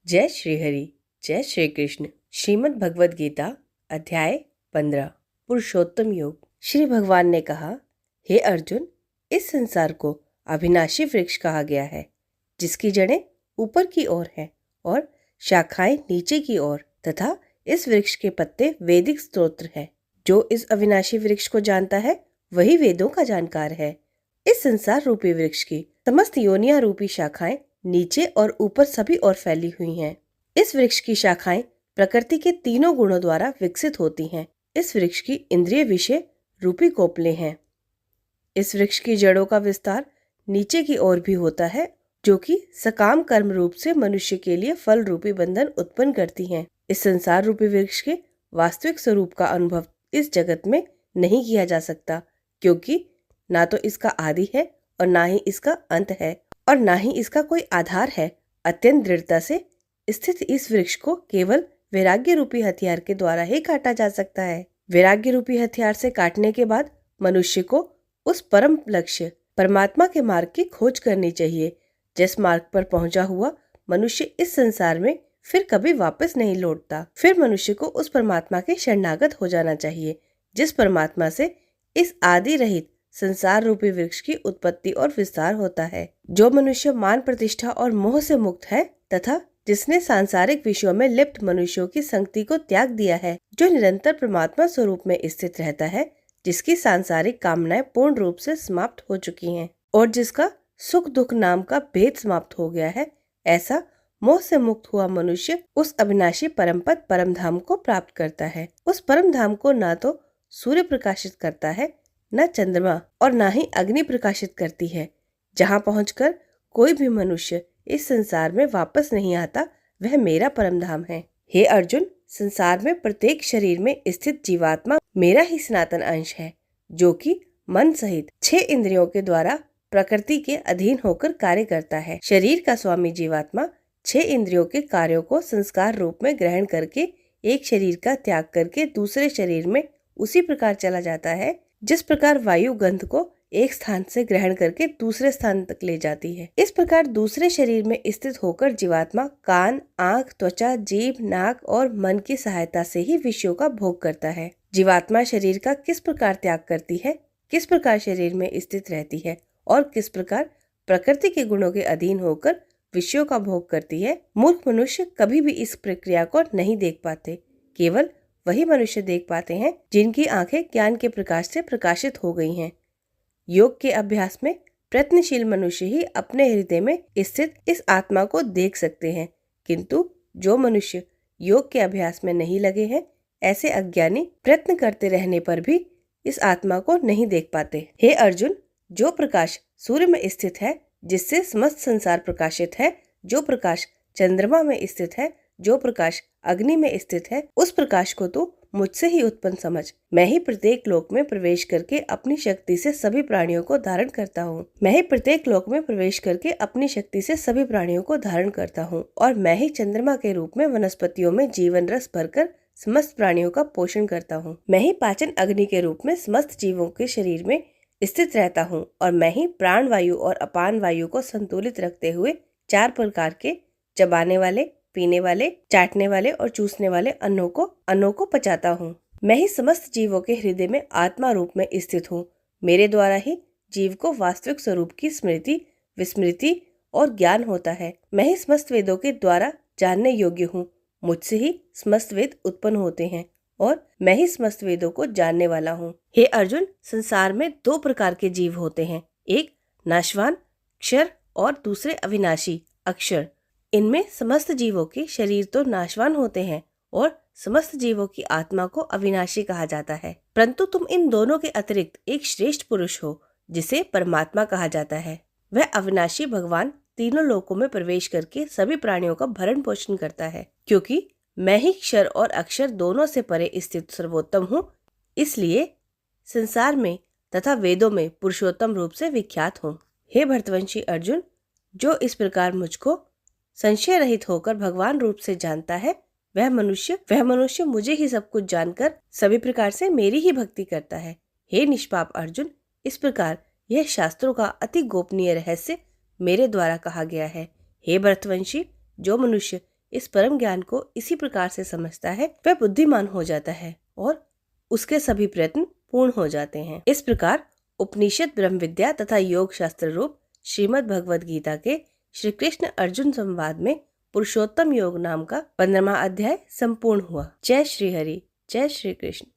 जय श्री हरि, जय श्री कृष्ण। श्रीमद् भगवद गीता अध्याय 15 पुरुषोत्तम योग। श्री भगवान ने कहा, हे अर्जुन, इस संसार को अविनाशी वृक्ष कहा गया है, जिसकी जड़ें ऊपर की ओर हैं और शाखाएं नीचे की ओर, तथा इस वृक्ष के पत्ते वैदिक स्तोत्र हैं। जो इस अविनाशी वृक्ष को जानता है वही वेदों का जानकार है। इस संसार रूपी वृक्ष की समस्त योनियां रूपी शाखाएं नीचे और ऊपर सभी ओर फैली हुई हैं। इस वृक्ष की शाखाएं प्रकृति के तीनों गुणों द्वारा विकसित होती हैं। इस वृक्ष की इंद्रिय विषय रूपी कोपले हैं। इस वृक्ष की जड़ों का विस्तार नीचे की ओर भी होता है, जो कि सकाम कर्म रूप से मनुष्य के लिए फल रूपी बंधन उत्पन्न करती हैं। इस संसार रूपी वृक्ष के वास्तविक स्वरूप का अनुभव इस जगत में नहीं किया जा सकता, क्योंकि ना तो इसका आदि है और ना ही इसका अंत है और ना ही इसका कोई आधार है। अत्यंत दृढ़ता से स्थित इस वृक्ष को केवल वैराग्य रूपी हथियार के द्वारा ही काटा जा सकता है। वैराग्य रूपी हथियार से काटने के बाद मनुष्य को उस परम लक्ष्य परमात्मा के मार्ग की खोज करनी चाहिए। जिस मार्ग पर पहुंचा हुआ मनुष्य इस संसार में फिर कभी वापस नहीं लौटता। फिर मनुष्य को उस परमात्मा के शरणागत हो जाना चाहिए, जिस परमात्मा से इस आदि रहित संसार रूपी वृक्ष की उत्पत्ति और विस्तार होता है। जो मनुष्य मान प्रतिष्ठा और मोह से मुक्त है तथा जिसने सांसारिक विषयों में लिप्त मनुष्यों की संगति को त्याग दिया है, जो निरंतर परमात्मा स्वरूप में स्थित रहता है, जिसकी सांसारिक कामनाएं पूर्ण रूप से समाप्त हो चुकी हैं और जिसका सुख दुख नाम का भेद समाप्त हो गया है, ऐसा मोह से मुक्त हुआ मनुष्य उस अविनाशी परम पद परम धाम को प्राप्त करता है। उस परम धाम को ना तो सूर्य प्रकाशित करता है, न चंद्रमा और न ही अग्नि प्रकाशित करती है। जहाँ पहुंचकर कोई भी मनुष्य इस संसार में वापस नहीं आता, वह मेरा परम धाम है। हे अर्जुन, संसार में प्रत्येक शरीर में स्थित जीवात्मा मेरा ही सनातन अंश है, जो कि मन सहित 6 इंद्रियों के द्वारा प्रकृति के अधीन होकर कार्य करता है। शरीर का स्वामी जीवात्मा 6 इंद्रियों के कार्यों को संस्कार रूप में ग्रहण करके एक शरीर का त्याग करके दूसरे शरीर में उसी प्रकार चला जाता है, जिस प्रकार वायु गंध को एक स्थान से ग्रहण करके दूसरे स्थान तक ले जाती है। इस प्रकार दूसरे शरीर में स्थित होकर जीवात्मा कान, आँख, त्वचा, जीभ, नाक और मन की सहायता से ही विषयों का भोग करता है। जीवात्मा शरीर का किस प्रकार त्याग करती है, किस प्रकार शरीर में स्थित रहती है और किस प्रकार प्रकृति के गुणों के अधीन होकर विषयों का भोग करती है, मूर्ख मनुष्य कभी भी इस प्रक्रिया को नहीं देख पाते। केवल वही मनुष्य देख पाते हैं जिनकी आंखें ज्ञान के प्रकाश से प्रकाशित हो गई हैं। योग के अभ्यास में प्रयत्नशील मनुष्य ही अपने हृदय में स्थित इस आत्मा को देख सकते हैं, किंतु जो मनुष्य योग के अभ्यास में नहीं लगे हैं, ऐसे अज्ञानी प्रयत्न करते रहने पर भी इस आत्मा को नहीं देख पाते। हे अर्जुन, जो प्रकाश सूर्य में स्थित है, जिससे समस्त संसार प्रकाशित है, जो प्रकाश चंद्रमा में स्थित है, जो प्रकाश अग्नि में स्थित है, उस प्रकाश को तू मुझसे ही उत्पन्न समझ। मैं ही प्रत्येक लोक में प्रवेश करके अपनी शक्ति से सभी प्राणियों को धारण करता हूँ। मैं ही प्रत्येक लोक में प्रवेश करके अपनी शक्ति से सभी प्राणियों को धारण करता हूँ और मैं ही चंद्रमा के रूप में वनस्पतियों में जीवन रस भरकर समस्त प्राणियों का पोषण करता हूँ। मैं ही पाचन अग्नि के रूप में समस्त जीवों के शरीर में स्थित रहता हूँ और मैं ही प्राण वायु और अपान वायु को संतुलित रखते हुए 4 प्रकार के चबाने वाले, पीने वाले, चाटने वाले और चूसने वाले अन्नों को पचाता हूँ। मैं ही समस्त जीवों के हृदय में आत्मा रूप में स्थित हूँ। मेरे द्वारा ही जीव को वास्तविक स्वरूप की स्मृति, विस्मृति और ज्ञान होता है। मैं ही समस्त वेदों के द्वारा जानने योग्य हूँ। मुझसे ही समस्त वेद उत्पन्न होते हैं और मैं ही समस्त वेदों को जानने वाला हूँ। हे अर्जुन, संसार में 2 प्रकार के जीव होते हैं, एक नाशवान क्षर और दूसरे अविनाशी अक्षर। इनमें समस्त जीवों के शरीर तो नाशवान होते हैं और समस्त जीवों की आत्मा को अविनाशी कहा जाता है, परंतु तुम इन दोनों के अतिरिक्त एक श्रेष्ठ पुरुष हो, जिसे परमात्मा कहा जाता है। वह अविनाशी भगवान तीनों लोकों में प्रवेश करके सभी प्राणियों का भरण पोषण करता है। क्योंकि मैं ही क्षर और अक्षर दोनों से परे स्थित सर्वोत्तम हूँ, इसलिए संसार में तथा वेदों में पुरुषोत्तम रूप से विख्यात हूँ। हे भरतवंशी अर्जुन, जो इस प्रकार मुझको संशय रहित होकर भगवान रूप से जानता है, वह मनुष्य मुझे ही सब कुछ जानकर सभी प्रकार से मेरी ही भक्ति करता है। हे निष्पाप अर्जुन, इस प्रकार यह शास्त्रों का अति गोपनीय रहस्य मेरे द्वारा कहा गया है। हे भरतवंशी, जो मनुष्य इस परम ज्ञान को इसी प्रकार से समझता है वह बुद्धिमान हो जाता है और उसके सभी प्रयत्न पूर्ण हो जाते हैं। इस प्रकार उपनिषद, ब्रह्म विद्या तथा योग शास्त्र रूप श्रीमद् भगवद गीता के श्री कृष्ण अर्जुन संवाद में पुरुषोत्तम योग नाम का 15वां अध्याय संपूर्ण हुआ। जय श्री हरि, जय श्री कृष्ण।